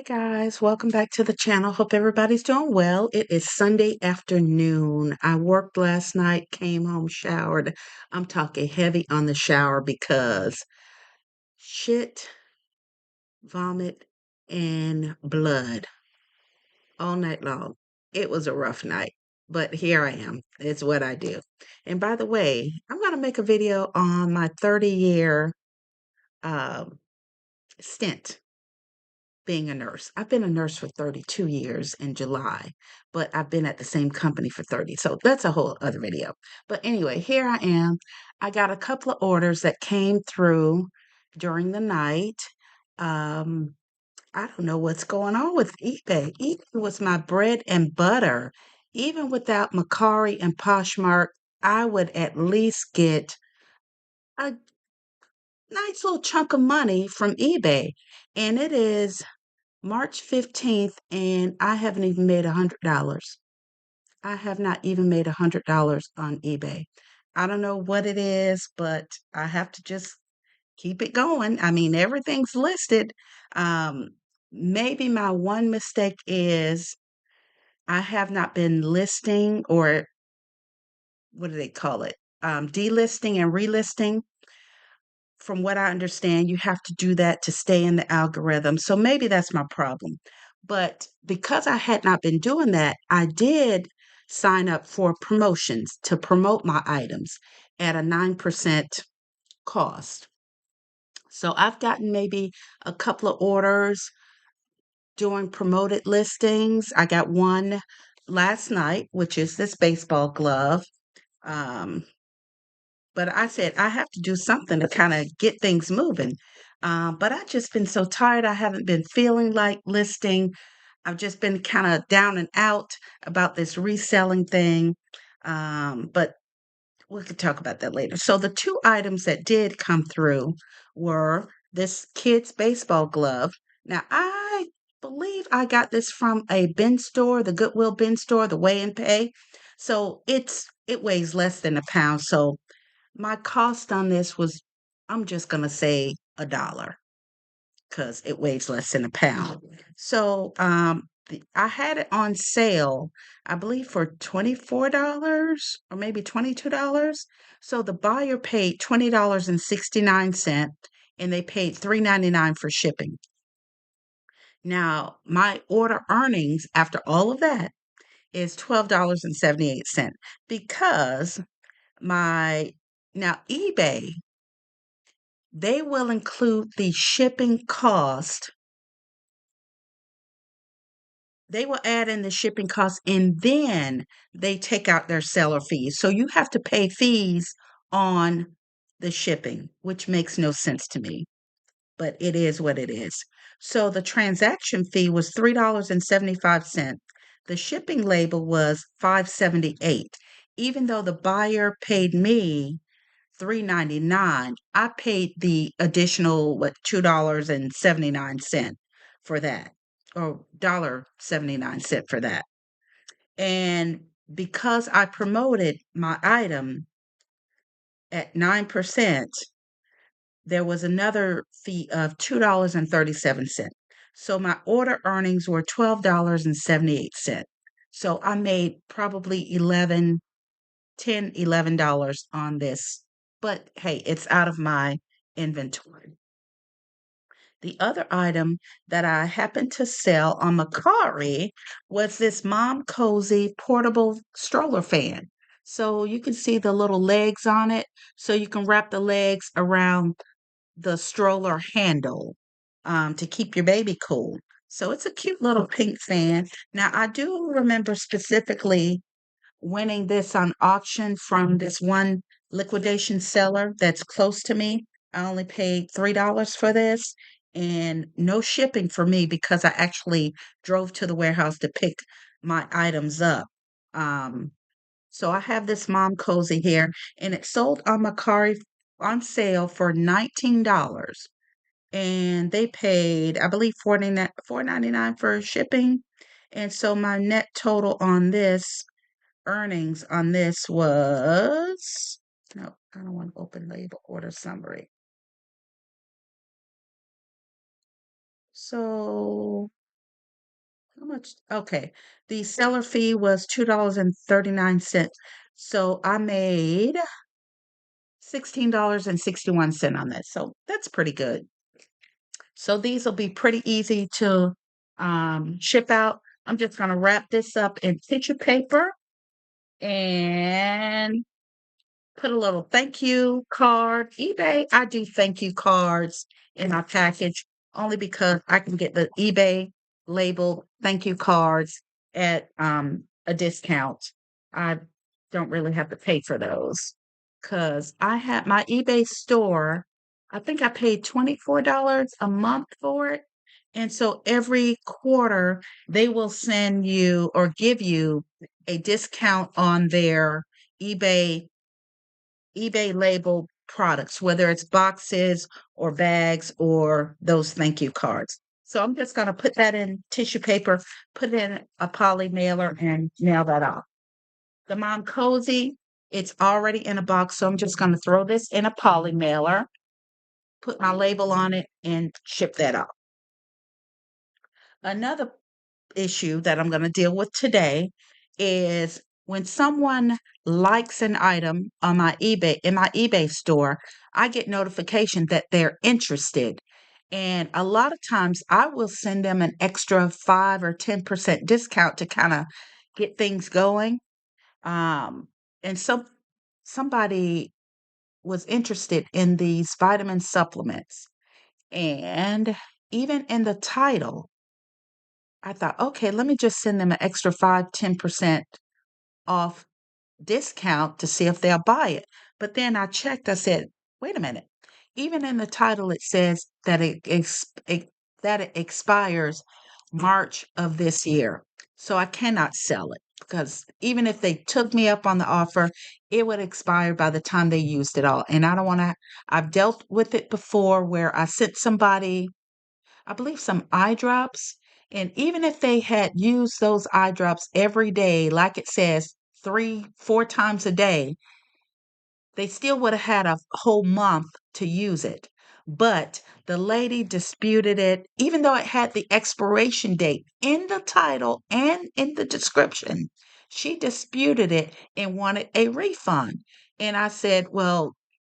Guys, welcome back to the channel. Hope everybody's doing well. It is Sunday afternoon. I worked last night, came home, showered. I'm talking heavy on the shower because shit, vomit, and blood all night long. It was a rough night, but here I am. It's what I do. And by the way, I'm going to make a video on my 30-year um, stint being a nurse. I've been a nurse for 32 years in July, but I've been at the same company for 30. So that's a whole other video. But anyway, here I am. I got a couple of orders that came through during the night. Um, I don't know what's going on with eBay. eBay was my bread and butter. Even without Macari and Poshmark, I would at least get a nice little chunk of money from eBay. And it is March 15th, and I haven't even made $100. I have not even made $100 on eBay. I don't know what it is, but I have to just keep it going. I mean, everything's listed. Um, Maybe my one mistake is I have not been listing, or what do they call it? Delisting and relisting. From what I understand, you have to do that to stay in the algorithm. So maybe that's my problem. But because I had not been doing that, I did sign up for promotions to promote my items at a 9% cost. So I've gotten maybe a couple of orders doing promoted listings. I got one last night, which is this baseball glove. Um, But I said, I have to do something to kind of get things moving. But I've just been so tired. I haven't been feeling like listing. I've just been kind of down and out about this reselling thing. But we could talk about that later. So the two items that did come through were this kid's baseball glove. Now, I believe I got this from a bin store, the Goodwill bin store, the Weigh and Pay. So it weighs less than a pound. So my cost on this was, I'm just gonna say $1 because it weighs less than a pound. So, I had it on sale, I believe for $24 or maybe $22. So the buyer paid $20.69 and they paid $3.99 for shipping. Now, my order earnings after all of that is $12.78 because my now eBay, they will include the shipping cost. They will add in the shipping cost and then they take out their seller fees. So you have to pay fees on the shipping, which makes no sense to me, but it is what it is. So the transaction fee was $3.75. The shipping label was $5.78. Even though the buyer paid me $3.99, I paid the additional $2.79 for that, or $1.79 for that. And because I promoted my item at 9%, there was another fee of $2.37. So my order earnings were $12.78. So I made probably 11 10 $11 on this, but hey, it's out of my inventory. The other item that I happened to sell on Macari was this Mom Cozy portable stroller fan. So you can see the little legs on it. So you can wrap the legs around the stroller handle to keep your baby cool. So it's a cute little pink fan. Now, I do remember specifically winning this on auction from this one liquidation seller that's close to me. I only paid $3 for this and no shipping for me because I actually drove to the warehouse to pick my items up. Um, so I have this mom cozy here and it sold on Macari on sale for $19. And they paid, I believe, $4.99 for shipping. And so my net total on this earnings on this was, no, I don't want open label order summary. So much? Okay. The seller fee was $2.39. So I made $16.61 on this. So that's pretty good. So these will be pretty easy to ship out. I'm just going to wrap this up in tissue paper and put a little thank you card. eBay, I do thank you cards in my package only because I can get the eBay labeled thank you cards at a discount. I don't really have to pay for those because I had my eBay store. I think I paid $24 a month for it. And so every quarter they will send you or give you a discount on their eBay eBay labeled products, whether it's boxes or bags or those thank you cards. So I'm just going to put that in tissue paper, put it in a poly mailer, and mail that off. The Mom Cozy, it's already in a box, so I'm just going to throw this in a poly mailer, put my label on it, and ship that off. Another issue that I'm going to deal with today is when someone likes an item on my eBay in my eBay store, I get notification that they're interested. And a lot of times I will send them an extra 5 or 10% discount to kind of get things going. And somebody was interested in these vitamin supplements. And even in the title, I thought, okay, let me just send them an extra 5, 10% off discount to see if they'll buy it. But then I checked, I said, wait a minute. Even in the title, it says that it expires March of this year. So I cannot sell it because even if they took me up on the offer, it would expire by the time they used it all. And I don't want to, I've dealt with it before where I sent somebody I believe some eye drops. And even if they had used those eye drops every day, like it says, 3, 4 times a day, they still would have had a whole month to use it. But the lady disputed it, even though it had the expiration date in the title and in the description. She disputed it and wanted a refund. And I said, well,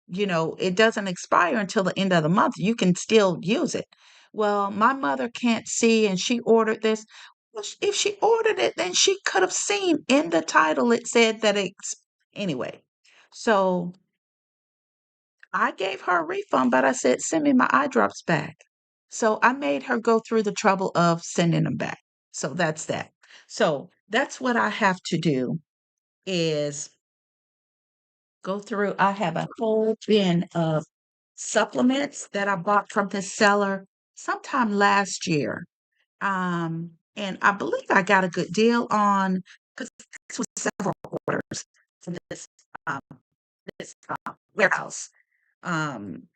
it doesn't expire until the end of the month. You can still use it. Well, my mother can't see and she ordered this. Well, if she ordered it, then she could have seen in the title it said that anyway. So I gave her a refund, but I said, send me my eye drops back. So I made her go through the trouble of sending them back. So that's that. So that's what I have to do is go through. I have a whole bin of supplements that I bought from this seller sometime last year. And I believe I got a good deal on because this was several orders for um, this warehouse. Um,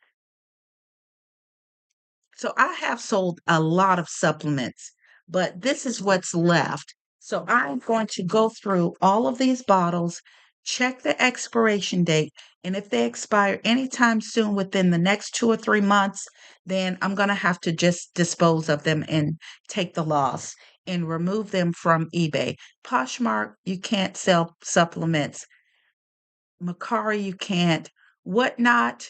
So I have sold a lot of supplements, but this is what's left. So I'm going to go through all of these bottles, check the expiration date, and if they expire anytime soon within the next 2 or 3 months, then I'm going to have to just dispose of them and take the loss and remove them from eBay. Poshmark, you can't sell supplements. Macari, you can't. Whatnot,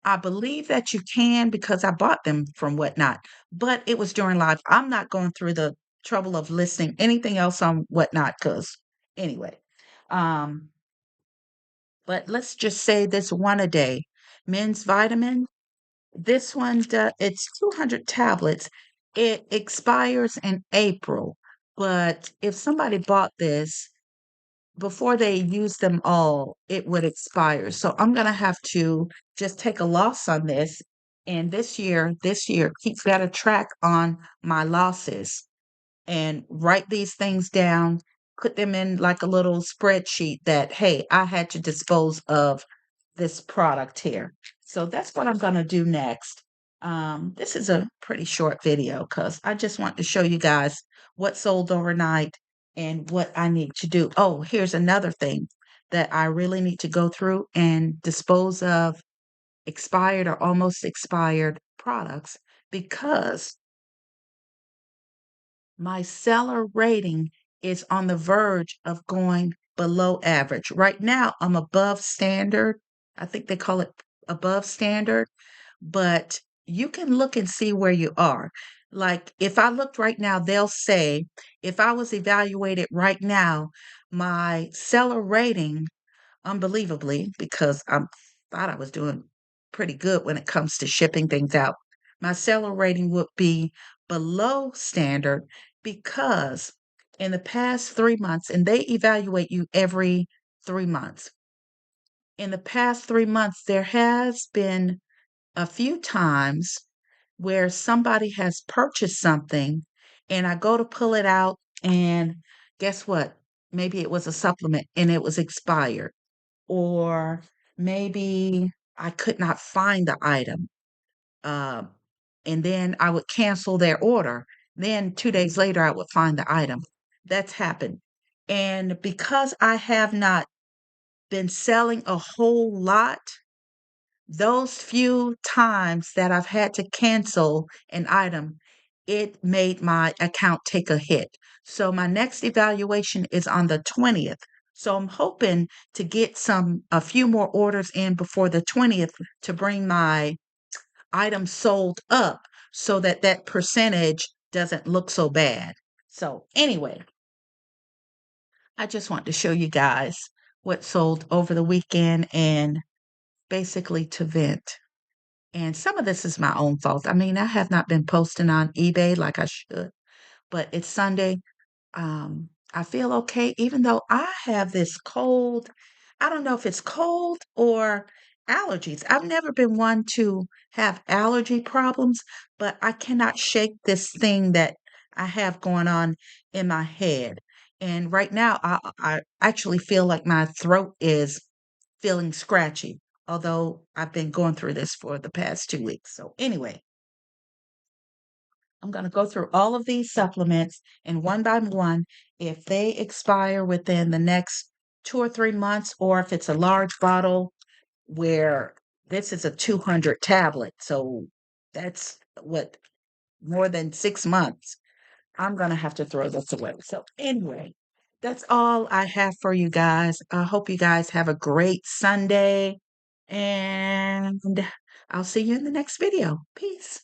I believe that you can because I bought them from Whatnot, but it was during live. I'm not going through the trouble of listing anything else on Whatnot because anyway. Um, but let's just say this one a day. Men's vitamin. This one, it's 200 tablets. It expires in April. But if somebody bought this before they use them all, it would expire. So I'm going to have to just take a loss on this. And this year, keep better track on my losses and write these things down, put them in like a little spreadsheet that, hey, I had to dispose of this product here. So that's what I'm going to do next. This is a pretty short video because I just want to show you guys what sold overnight and what I need to do. Oh, here's another thing that I really need to go through and dispose of expired or almost expired products because my seller rating is on the verge of going below average. Right now, I'm above standard. I think they call it above standard, but you can look and see where you are. Like if I looked right now, they'll say if I was evaluated right now, my seller rating, unbelievably, because I thought I was doing pretty good when it comes to shipping things out, my seller rating would be below standard because in the past 3 months, and they evaluate you every 3 months. In the past 3 months, there has been a few times where somebody has purchased something and I go to pull it out and guess what? Maybe it was a supplement and it was expired, or maybe I could not find the item. Um, and then I would cancel their order. Then 2 days later, I would find the item. That's happened. And because I have not been selling a whole lot, those few times that I've had to cancel an item, it made my account take a hit. So my next evaluation is on the 20th. So I'm hoping to get a few more orders in before the 20th to bring my items sold up so that that percentage doesn't look so bad. So anyway, I just want to show you guys what sold over the weekend and basically to vent. And some of this is my own fault. I mean, I have not been posting on eBay like I should, but it's Sunday. I feel okay, even though I have this cold. I don't know if it's cold or allergies. I've never been one to have allergy problems, but I cannot shake this thing that I have going on in my head. And right now, I actually feel like my throat is feeling scratchy, although I've been going through this for the past 2 weeks. So, anyway, I'm going to go through all of these supplements and one by one, if they expire within the next 2 or 3 months, or if it's a large bottle where this is a 200 tablet. So, that's what, more than 6 months. I'm going to have to throw this away. So, anyway, that's all I have for you guys. I hope you guys have a great Sunday, and I'll see you in the next video. Peace.